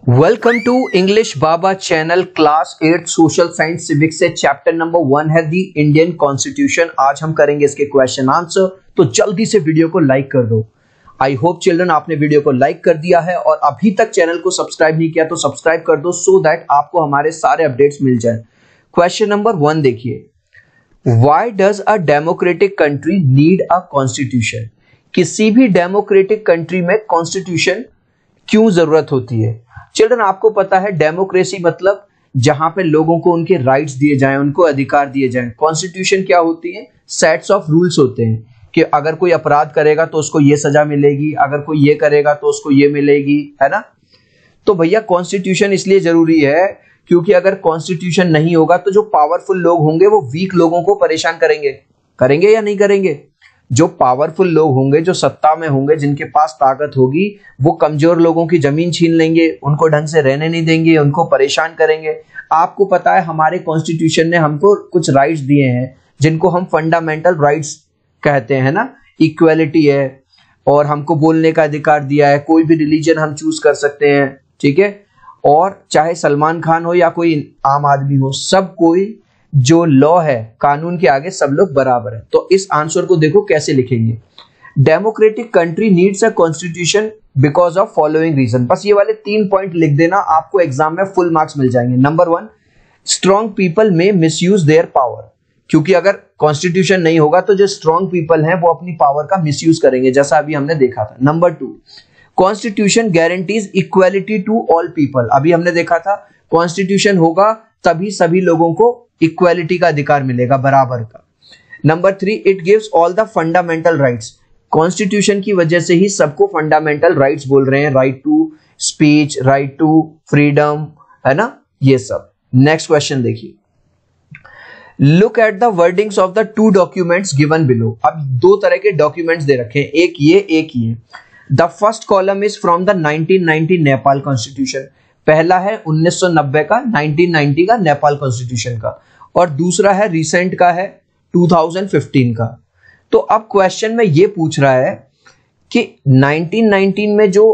Welcome to English Baba channel class 8 social science civics से chapter number 1 है दी Indian constitution. आज हम करेंगे इसके क्वेश्चन आंसर, तो जल्दी से वीडियो को लाइक कर दो। आई होप चिल्ड्रन आपने वीडियो को लाइक कर दिया है और अभी तक चैनल को सब्सक्राइब नहीं किया तो सब्सक्राइब कर दो सो दैट आपको हमारे सारे अपडेट्स मिल जाए। क्वेश्चन नंबर 1 देखिए, why does a democratic country need a constitution? किसी भी डेमोक्रेटिक कंट्री में कॉन्स्टिट्यूशन क्यों जरूरत होती है? चिल्ड्रन आपको पता है डेमोक्रेसी मतलब जहां पे लोगों को उनके राइट्स दिए जाएं, उनको अधिकार दिए जाएं। कॉन्स्टिट्यूशन क्या होती है? सेट्स ऑफ रूल्स होते हैं कि अगर कोई अपराध करेगा तो उसको ये सजा मिलेगी, अगर कोई ये करेगा तो उसको ये मिलेगी, है ना। तो भैया कॉन्स्टिट्यूशन इसलिए जरूरी है क्योंकि अगर कॉन्स्टिट्यूशन नहीं होगा तो जो पावरफुल लोग होंगे वो वीक लोगों को परेशान करेंगे या नहीं करेंगे? जो पावरफुल लोग होंगे, जो सत्ता में होंगे, जिनके पास ताकत होगी, वो कमजोर लोगों की जमीन छीन लेंगे, उनको ढंग से रहने नहीं देंगे, उनको परेशान करेंगे। आपको पता है हमारे कॉन्स्टिट्यूशन ने हमको कुछ राइट्स दिए हैं जिनको हम फंडामेंटल राइट्स कहते हैं ना। इक्वालिटी है और हमको बोलने का अधिकार दिया है, कोई भी रिलीजन हम चूज कर सकते हैं, ठीक है। और चाहे सलमान खान हो या कोई आम आदमी हो, सब कोई जो लॉ है, कानून के आगे सब लोग बराबर है। तो इस आंसर को देखो कैसे लिखेंगे। Democratic country needs a constitution because of following reason. बस ये वाले 3 पॉइंट लिख देना, आपको एग्जाम में फुल मार्क्स मिल जाएंगे। नंबर 1, स्ट्रॉन्ग पीपल में मिसयूज देयर पावर, क्योंकि अगर कॉन्स्टिट्यूशन नहीं होगा तो जो स्ट्रॉन्ग पीपल हैं वो अपनी पावर का मिसयूज करेंगे, जैसा अभी हमने देखा था। Number 2, constitution guarantees equality to all people. अभी हमने देखा था कॉन्स्टिट्यूशन होगा तभी सभी लोगों को इक्वालिटी का अधिकार मिलेगा, बराबर का। Number 3, it gives all the fundamental rights. Constitution की वजह से ही सबको फंडामेंटल राइट्स बोल रहे हैं, right to speech, right to freedom, है ना, ये सब। नेक्स्ट क्वेश्चन देखिए, look at the wordings of the 2 documents given below. अब 2 तरह के डॉक्यूमेंट्स दे रखे हैं, एक ये। The first column is from the 1990 Nepal constitution. पहला है 1990 का, 1990 का नेपाल कॉन्स्टिट्यूशन का, और दूसरा है रिसेंट का है 2015 का। तो अब क्वेश्चन में ये पूछ रहा है कि 1919 में जो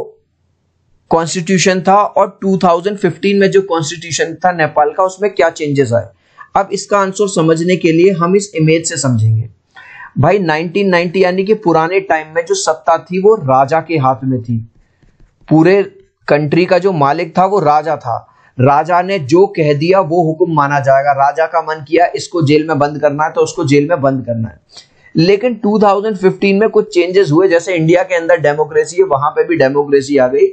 कॉन्स्टिट्यूशन था और 2015 में जो कॉन्स्टिट्यूशन था नेपाल का, उसमें क्या चेंजेस आए। अब इसका आंसर समझने के लिए हम इस इमेज से समझेंगे। भाई 1990 यानी कि पुराने टाइम में जो सत्ता थी वो राजा के हाथ में थी। पूरे कंट्री का जो मालिक था वो राजा था। राजा ने जो कह दिया वो हुक्म माना जाएगा। राजा का मन किया इसको जेल में बंद करना है तो उसको जेल में बंद करना है। लेकिन 2015 में कुछ चेंजेस हुए, जैसे इंडिया के अंदर डेमोक्रेसी है, वहां पे भी डेमोक्रेसी आ गई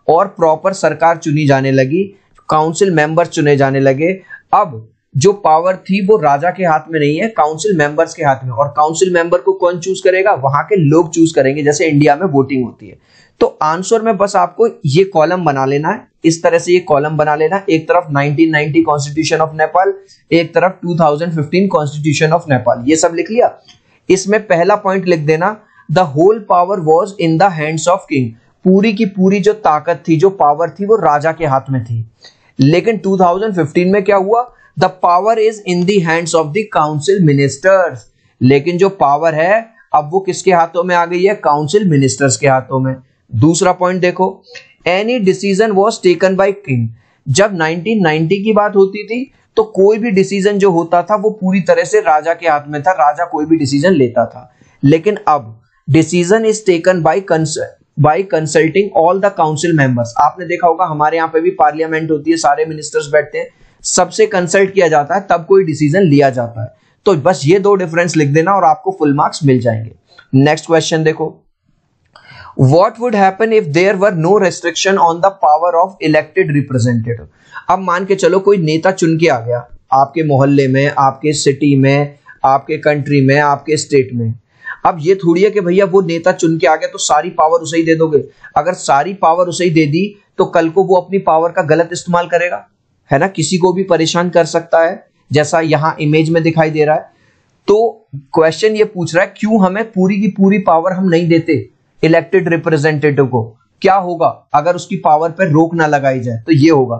और प्रॉपर सरकार चुनी जाने लगी, काउंसिल मेंबर्स चुने जाने लगे। अब जो पावर थी वो राजा के हाथ में नहीं है, काउंसिल मेंबर्स के हाथ में। और काउंसिल मेंबर को कौन चूज करेगा? वहां के लोग चूज करेंगे, जैसे इंडिया में वोटिंग होती है। तो आंसर में बस आपको ये कॉलम बना लेना है, इस तरह से ये कॉलम बना लेना। एक तरफ 1990 कॉन्स्टिट्यूशन ऑफ नेपाल, एक तरफ 2015 कॉन्स्टिट्यूशन ऑफ नेपाल, ये सब लिख लिया। इसमें पहला पॉइंट लिख देना, the whole power was in the hands of king. पूरी की पूरी जो ताकत थी, जो पावर थी, वो राजा के हाथ में थी। लेकिन 2015 में क्या हुआ? The power is in the hands of the council ministers. लेकिन जो पावर है अब वो किसके हाथों में आ गई है? काउंसिल मिनिस्टर्स के हाथों में। दूसरा पॉइंट देखो, any decision was taken by king. जब 1990 की बात होती थी तो कोई भी डिसीजन जो होता था वो पूरी तरह से राजा के हाथ में था, राजा कोई भी डिसीजन लेता था। लेकिन अब decision is taken by consulting all the council members. आपने देखा होगा हमारे यहाँ पे भी पार्लियामेंट होती है, सारे मिनिस्टर्स बैठते हैं, सबसे कंसल्ट किया जाता है, तब कोई डिसीजन लिया जाता है। तो बस ये 2 डिफरेंस लिख देना और आपको फुल मार्क्स मिल जाएंगे। नेक्स्ट क्वेश्चन देखो, What would happen if there were no restriction on the power of elected representative? अब मान के चलो कोई नेता चुन के आ गया आपके मोहल्ले में, आपके सिटी में, आपके कंट्री में, आपके स्टेट में। अब ये थोड़ी है कि भैया वो नेता चुन के आ गया तो सारी पावर उसे ही दे दोगे। अगर सारी पावर उसे ही दे दी तो कल को वो अपनी पावर का गलत इस्तेमाल करेगा, है ना, किसी को भी परेशान कर सकता है, जैसा यहां इमेज में दिखाई दे रहा है। तो क्वेश्चन ये पूछ रहा है क्यों हमें पूरी की पूरी पावर हम नहीं देते इलेक्टेड रिप्रेजेंटेटिव को। क्या होगा अगर उसकी पावर पर रोक ना लगाई जाए? तो ये होगा,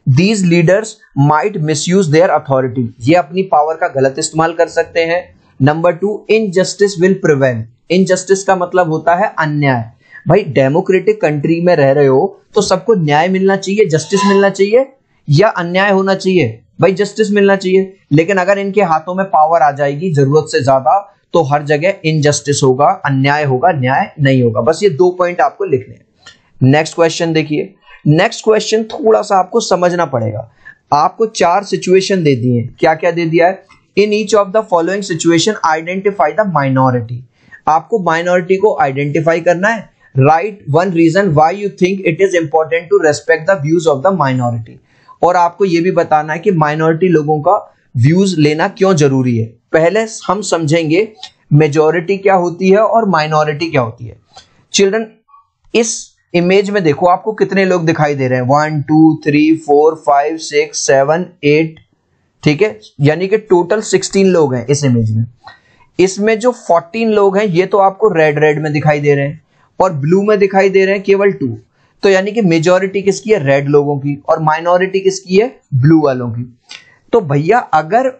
these leaders might misuse there authority. ये अपनी पावर का गलत इस्तेमाल कर सकते हैं। Number 2, injustice will prevail. Injustice का मतलब होता है अन्याय। भाई डेमोक्रेटिक कंट्री में रह रहे हो तो सबको न्याय मिलना चाहिए, जस्टिस मिलना चाहिए, या अन्याय होना चाहिए? भाई जस्टिस मिलना चाहिए। लेकिन अगर इनके हाथों में पावर आ जाएगी जरूरत से ज्यादा तो हर जगह इनजस्टिस होगा, अन्याय होगा, न्याय नहीं होगा। बस ये 2 पॉइंट आपको लिखने हैं। नेक्स्ट क्वेश्चन देखिए। नेक्स्ट क्वेश्चन थोड़ा सा आपको समझना पड़ेगा। आपको 4 सिचुएशन दे दिए। क्या क्या दे दिया है? In each of the following situation identify the minority. आपको माइनॉरिटी को आइडेंटिफाई करना है। Write one reason why you think it is important to respect the views of the minority. और आपको यह भी बताना है कि माइनॉरिटी लोगों का व्यूज लेना क्यों जरूरी है। पहले हम समझेंगे मेजॉरिटी क्या होती है और माइनॉरिटी क्या होती है। चिल्ड्रन, इस इमेज में देखो आपको कितने लोग दिखाई दे रहे हैं? 1 2 3 4 5 6 7 8, ठीक है, यानी कि टोटल 16 लोग हैं इस इमेज में। इसमें जो 14 लोग हैं ये तो आपको रेड रेड में दिखाई दे रहे हैं और ब्लू में दिखाई दे रहे हैं केवल 2। तो यानी कि मेजॉरिटी किसकी है? रेड लोगों की, और माइनॉरिटी किसकी है? ब्लू वालों की। तो भैया अगर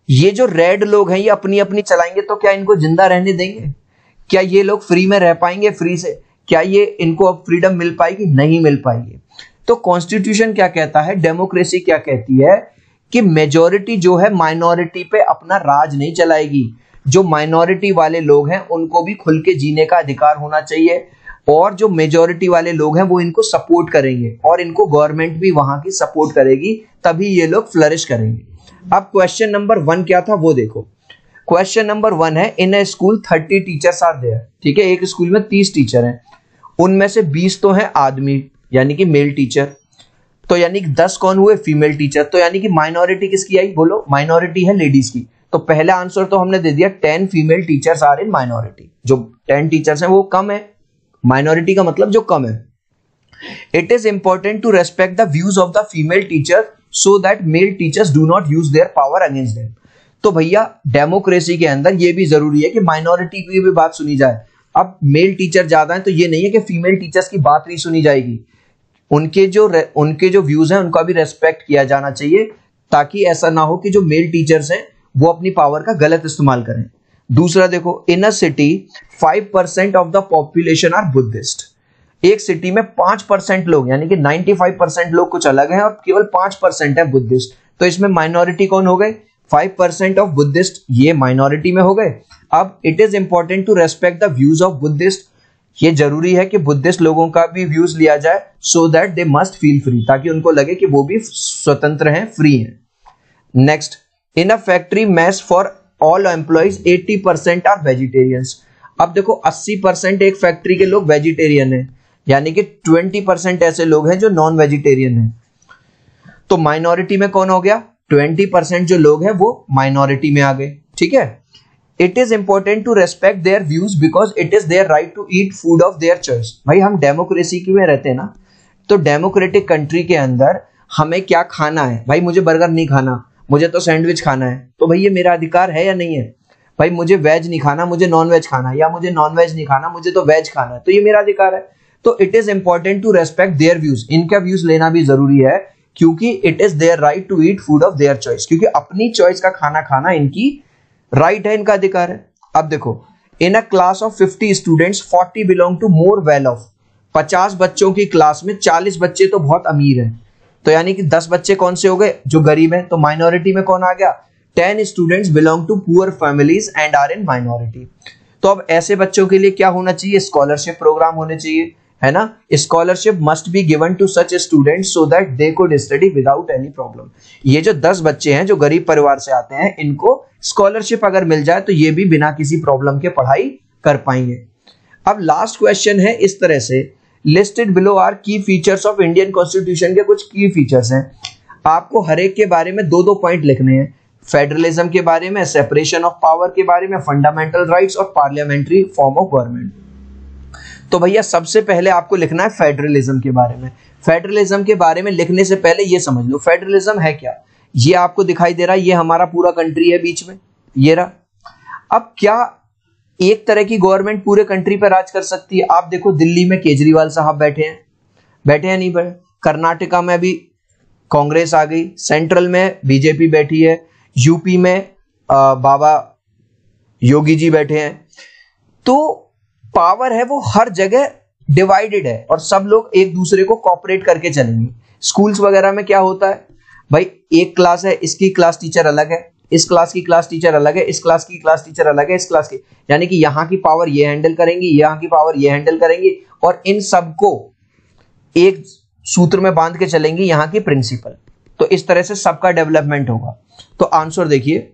ये जो रेड लोग हैं ये अपनी अपनी चलाएंगे तो क्या इनको जिंदा रहने देंगे? क्या ये लोग फ्री में रह पाएंगे? फ्री से क्या ये इनको अब फ्रीडम मिल पाएगी? नहीं मिल पाएगी। तो कॉन्स्टिट्यूशन क्या कहता है, डेमोक्रेसी क्या कहती है कि मेजॉरिटी जो है माइनॉरिटी पे अपना राज नहीं चलाएगी। जो माइनॉरिटी वाले लोग हैं उनको भी खुल के जीने का अधिकार होना चाहिए, और जो मेजॉरिटी वाले लोग हैं वो इनको सपोर्ट करेंगे और इनको गवर्नमेंट भी वहां की सपोर्ट करेगी, तभी ये लोग फ्लरिश करेंगे। अब क्वेश्चन नंबर 1 क्या था वो देखो। क्वेश्चन नंबर 1 है, in a school 30 teachers are there. ठीक है, एक स्कूल में 30 टीचर हैं, उनमें से 20 तो हैं आदमी यानी कि मेल टीचर, तो यानी कि 10 कौन हुए? Female teacher. तो यानी कि माइनॉरिटी किसकी आई? बोलो, माइनॉरिटी है लेडीज की। तो पहला आंसर तो हमने दे दिया 10 female teachers are in minority. जो 10 टीचर्स हैं वो कम है, माइनॉरिटी का मतलब जो कम है। It is important to respect the views of the female teacher so that male teachers do not use their power against them. तो भैया डेमोक्रेसी के अंदर ये भी जरूरी है कि माइनॉरिटी की भी बात सुनी जाए। अब मेल टीचर ज्यादा है तो ये नहीं है कि फीमेल टीचर्स की बात नहीं सुनी जाएगी, उनके जो व्यूज हैं उनका भी रेस्पेक्ट किया जाना चाहिए, ताकि ऐसा ना हो कि जो मेल टीचर्स हैं वो अपनी पावर का गलत इस्तेमाल करें। दूसरा देखो, in a city 5% of the population are Buddhist. एक सिटी में 5% लोग यानी कि 95% लोग कुछ अलग हैं और केवल 5% है बुद्धिस्ट। तो इसमें माइनॉरिटी कौन हो गए? 5% ऑफ बुद्धिस्ट, ये माइनॉरिटी में हो गए। अब it is important to respect the views of Buddhist. ये जरूरी है कि बुद्धिस्ट लोगों का भी व्यूज लिया जाए, सो that they must feel free, ताकि उनको लगे कि वो भी स्वतंत्र हैं, फ्री हैं। Next, in a factory mess for all employees 80% are vegetarians. अब देखो 80% एक फैक्ट्री के लोग वेजिटेरियन हैं, यानी कि 20% ऐसे लोग हैं जो नॉन वेजिटेरियन हैं। तो माइनॉरिटी में कौन हो गया? 20% जो लोग हैं वो माइनॉरिटी में आ गए। ठीक है, it is important to respect their views because it is their right to eat food of their choice. भाई हम डेमोक्रेसी में रहते हैं ना, तो डेमोक्रेटिक कंट्री के अंदर हमें क्या खाना है? भाई मुझे बर्गर नहीं खाना, मुझे तो सैंडविच खाना है। तो भाई ये मेरा अधिकार है या नहीं है? भाई मुझे वेज नहीं खाना, मुझे नॉन वेज खाना है, या मुझे नॉन वेज नहीं खाना, मुझे तो वेज खाना है, तो ये मेरा अधिकार है। तो it is important to respect their views. इनका व्यूज लेना भी जरूरी है, क्योंकि it is their right to eat food of their choice, क्योंकि अपनी चॉइस का खाना खाना इनकी राइट है, इनका अधिकार है। अब देखो, in a class of 50 students 40 belong to more well off. 50 बच्चों की क्लास में 40 बच्चे तो बहुत अमीर हैं, तो यानी कि 10 बच्चे कौन से हो गए? जो गरीब हैं। तो माइनॉरिटी में कौन आ गया? 10 students belong to poor families and are in minority. तो अब ऐसे बच्चों के लिए क्या होना चाहिए? स्कॉलरशिप प्रोग्राम होने चाहिए, है ना। Scholarship must be given to such students so that they could study without any problem. ये जो 10 बच्चे हैं जो गरीब परिवार से आते हैं, इनको स्कॉलरशिप अगर मिल जाए तो ये भी बिना किसी प्रॉब्लम के पढ़ाई कर पाएंगे। अब लास्ट क्वेश्चन है इस तरह से, लिस्टेड बिलो आर की फीचर्स ऑफ इंडियन कॉन्स्टिट्यूशन के कुछ की फीचर्स हैं। आपको हर एक के बारे में 2-2 पॉइंट लिखने हैं। फेडरलिज्म के बारे में, सेपरेशन ऑफ पावर के बारे में, फंडामेंटल राइट्स और पार्लियामेंट्री फॉर्म ऑफ गवर्नमेंट। तो भैया सबसे पहले आपको लिखना है फेडरलिज्म के बारे में। फेडरलिज्म के बारे में लिखने से पहले ये समझ लो फेडरलिज्म है क्या। ये आपको दिखाई दे रहा है, ये हमारा पूरा कंट्री है बीच में, ये रहा। अब क्या एक तरह की गवर्नमेंट पूरे कंट्री पर राज कर सकती है? आप देखो दिल्ली में केजरीवाल साहब बैठे हैं नहीं बैठे? कर्नाटका में भी कांग्रेस आ गई, सेंट्रल में बीजेपी बैठी है, यूपी में बाबा योगी जी बैठे हैं। तो पावर है वो हर जगह डिवाइडेड है और सब लोग एक दूसरे को कॉपरेट करके चलेंगे। स्कूल्स वगैरह में क्या होता है भाई, एक क्लास है, इसकी क्लास टीचर अलग है, इस क्लास की क्लास टीचर अलग है, इस क्लास की क्लास टीचर अलग है, इस क्लास की, यानी कि यहाँ की पावर ये हैंडल करेंगी, यहाँ की पावर ये हैंडल करेंगी और इन सबको एक सूत्र में बांध के चलेंगी यहाँ की प्रिंसिपल। तो इस तरह से सबका डेवलपमेंट होगा। तो आंसर देखिए,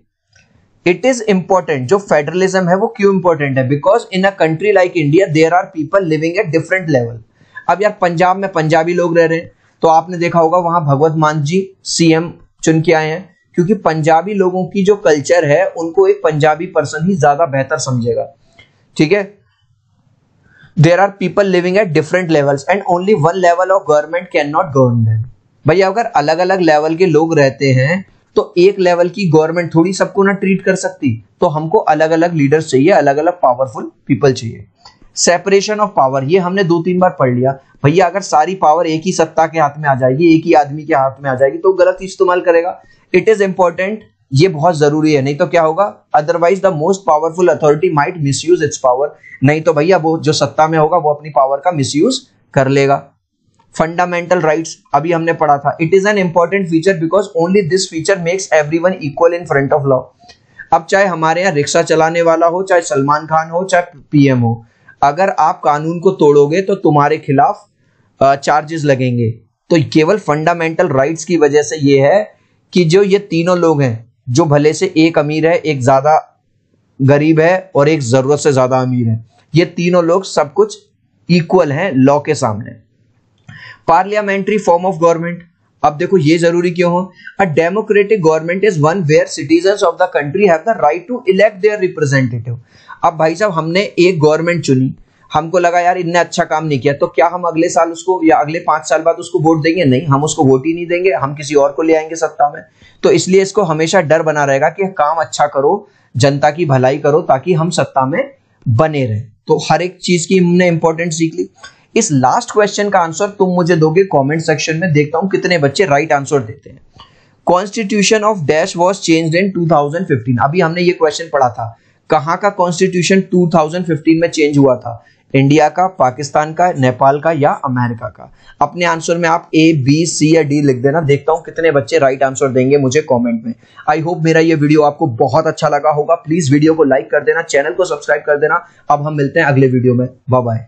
इट इज इंपॉर्टेंट, जो फेडरलिज्म है वो क्यों इंपॉर्टेंट है, because in a country like India there are people living at different level. अब यार पंजाब में पंजाबी लोग रह रहे हैं, तो आपने देखा होगा वहां भगवत मान जी सीएम चुन के आए हैं, क्योंकि पंजाबी लोगों की जो कल्चर है उनको एक पंजाबी पर्सन ही ज्यादा बेहतर समझेगा। ठीक है, there are people living at different levels and only one level of government can not govern them. भैया अगर अलग अलग लेवल के लोग रहते हैं तो एक लेवल की गवर्नमेंट थोड़ी सबको ना ट्रीट कर सकती, तो हमको अलग अलग लीडर्स चाहिए, अलग अलग पावरफुल पीपल चाहिए। सेपरेशन ऑफ पावर, ये हमने 2-3 बार पढ़ लिया। भैया अगर सारी पावर एक ही सत्ता के हाथ में आ जाएगी, एक ही आदमी के हाथ में आ जाएगी, तो गलत इस्तेमाल करेगा। इट इज इंपॉर्टेंट, ये बहुत जरूरी है, नहीं तो क्या होगा, otherwise the most powerful authority might misuse it's power. नहीं तो भैया वो जो सत्ता में होगा वो अपनी पावर का मिसयूज कर लेगा। फंडामेंटल राइट्स अभी हमने पढ़ा था, it is an important feature because only this feature makes everyone equal in front of law. अब चाहे हमारे यहाँ रिक्शा चलाने वाला हो, चाहे सलमान खान हो, चाहे पीएम हो, अगर आप कानून को तोड़ोगे तो तुम्हारे खिलाफ चार्जेस लगेंगे। तो केवल फंडामेंटल राइट्स की वजह से ये है कि जो ये तीनों लोग हैं, जो भले से एक अमीर है, एक ज्यादा गरीब है और एक जरूरत से ज्यादा अमीर है, ये तीनों लोग सब कुछ इक्वल हैं लॉ के सामने। पार्लियामेंट्री फॉर्म ऑफ गवर्नमेंट, अब देखो ये जरूरी क्यों हो, a democratic government is one where citizens of the country have the right to elect their representative. अब भाई साहब हमने एक गवर्नमेंट चुनी, हमको लगा यार इनने अच्छा काम नहीं किया, तो क्या हम अगले साल उसको या अगले 5 साल बाद उसको वोट देंगे? नहीं, हम उसको वोट ही नहीं देंगे, हम किसी और को ले आएंगे सत्ता में। तो इसलिए इसको हमेशा डर बना रहेगा कि काम अच्छा करो, जनता की भलाई करो, ताकि हम सत्ता में बने रहे। तो हर एक चीज की हमने इंपॉर्टेंट सीख ली। इस लास्ट क्वेश्चन का आंसर तुम मुझे दोगे कमेंट सेक्शन में, देखता हूं कितने बच्चे राइट आंसर देते हैं। Constitution of dash was changed in 2015। अभी हमने ये क्वेश्चन पढ़ा था, कहां का कॉन्स्टिट्यूशन 2015 में चेंज हुआ था, इंडिया का, पाकिस्तान का, नेपाल का या अमेरिका का? अपने आंसर में आप ए, बी, सी या डी लिख देना, देखता हूं कितने बच्चे राइट आंसर देंगे मुझे कमेंट में। आई होप मेरा ये वीडियो आपको बहुत अच्छा लगा होगा। प्लीज वीडियो को लाइक कर देना, चैनल को सब्सक्राइब कर देना। अब हम मिलते हैं अगले वीडियो में, बाय बाय।